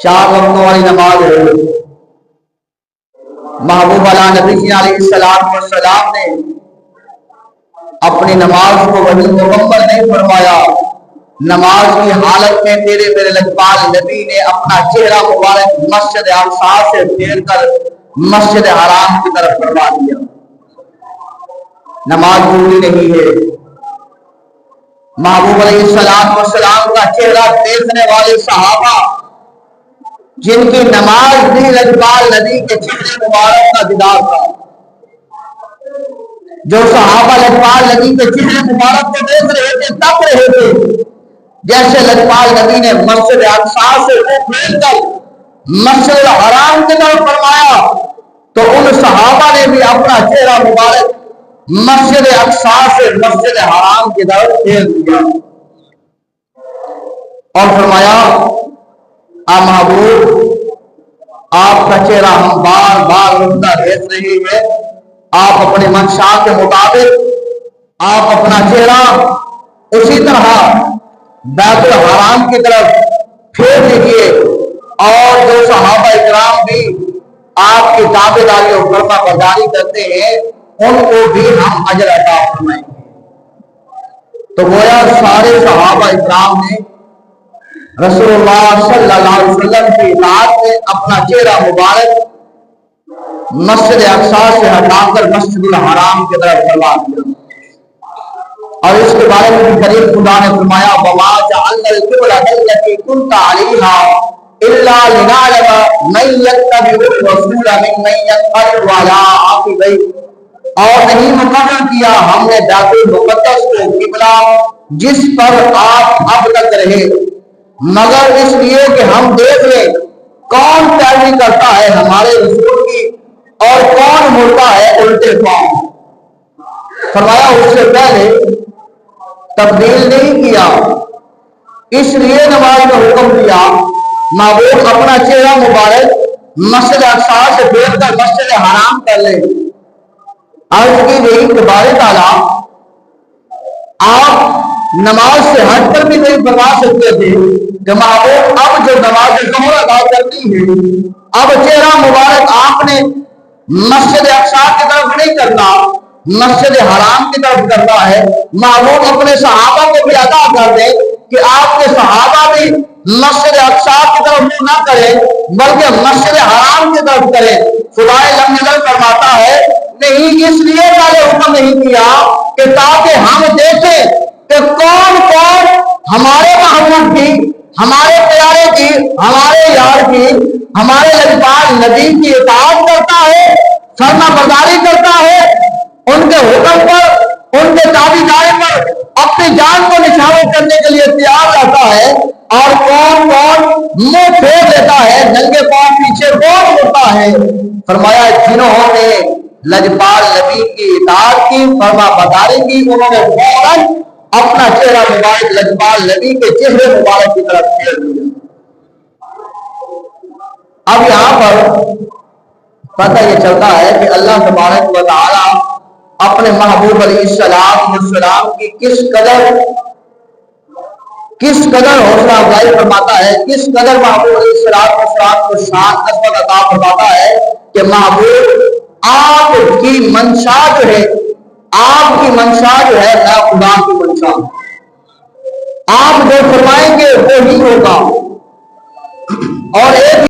4 وقتوں والی نماز ہے۔ محبوب علی نبی علیہ السلام نے اپنی نماز کو وہی مکمل نہیں فرمایا، نماز کی حالت میں تیرے میرے لجپال نبی نے اپنا چہرہ مبارک مسجد اقصی سے پھیر کر مسجد حرام کی طرف فرما دیا۔ نماز پوری نہیں ہے۔ محبوب علیہ السلام کا چہرہ دیکھنے والے صحابہ جن کی نماز بھی لجپال نبی کے چہرے مبارک کا دیدار تھا، جو صحابہ لجپال نبی کے چہرے مبارک کو دیکھ رہے تھے، تک رہے تھے، جیسے لجپال نبی نے مسجد اقصی سے منہ پھیر کر مسجد حرام کی طرف فرمایا تو ان صحابہ نے بھی اپنا چہرہ مبارک مسجد اقصی سے مسجد حرام کی طرف پھیر دیا اور فرمایا آ محبوب، آپ کا چہرہ ہم بار بار رکتا دیکھ رہے ہیں، آپ اپنے منشا کے مطابق آپ اپنا چہرہ اسی طرح بیت الحرام کی طرف پھیر دیجیے، اور جو صحابہ اکرام بھی آپ کی تابعداری اور فرما برداری کرتے ہیں ان کو بھی ہم اجر عطا فرمائیں گے۔ تو گویا سارے صحابہ اکرام نے رسول اللہ صلی اللہ علیہ وسلم کی اطاعت میں اپنا چہرہ مبارک مسجد اقصی سے ہٹا کر مسجد الحرام کی طرف فرما دیا، اور اس کے بارے میں قریب خدا نے فرمایا وما جعلنا القبلۃ التي كنت عليها الا لنعلم من يتبع الرسول ممن ينقلب على عقبيه، اور نہیں مقرر کیا ہم نے بیت المقدس کو قبلہ جس پر آپ اب تک رہے، مگر اس لیے کہ ہم دیکھ لیں کون پیروی کرتا ہے ہمارے رسول کی اور کون مڑتا ہے الٹے پاؤں۔ فرمایا اس سے پہلے تبدیل نہیں کیا، اس لیے نماز میں حکم دیا محبوب اپنا چہرہ مبارک مسجد اقصی سے پھیر کر مسجد حرام کر لے۔ عرض کی گئی کہ بارے تعالیٰ آپ نماز سے ہٹ کر بھی نہیں فرما سکتے تھے کہ محبوب اب جو نماز ظہر ادا کرنی ہے اب چہرہ مبارک آپ نے مسجد اقصی کی طرف نہیں کرنا، مسجد حرام کی طرف کرنا ہے۔ محبوب اپنے صحابہ کو بھی عطا کر دے کہ آپ کے صحابہ بھی مسجد اقصی کی طرف منہ نہ کریں بلکہ مسجد حرام کی طرف کریں۔ خدا لم یزل فرماتا ہے نہیں، اس لیے پہلے حکم نہیں کیا کہ تاکہ ہم دیکھیں کہ کون کون ہمارے محبوب کی، ہمارے پیارے کی، ہمارے یار کی، ہمارے لجپال نبی کی اطاعت کرتا ہے، فرما برداری کرتا ہے، ان کے حکم پر، ان کے تابعداری پر اپنی جان کو نچھاور کرنے کے لیے تیار رہتا ہے، اور کون کون منہ پھیر لیتا ہے، ننگے پاؤں پیچھے کون ہوتا ہے۔ فرمایا جنہوں نے لجپال نبی کی اطاعت کی، فرما برداری کی، انہوں نے فوراً اپنا چہرہ مبارک لجپال نبی کے چہرے مبارک کی طرف پھیر دیا۔ اب یہاں پر پتہ یہ چلتا ہے کہ اللہ تبارک و تعالی اپنے محبوب علیہ السلام کی کس قدر حوصلہ افزائی فرماتا ہے، کس قدر محبوب علیہ السلام کو شان عظمت عطا فرماتا ہے کہ محبوب آپ کی منشا جو ہے، آپ کی منشا جو ہے نہ خدا کی منشا، آپ جو فرمائیں گے وہی ہوگا، اور ایک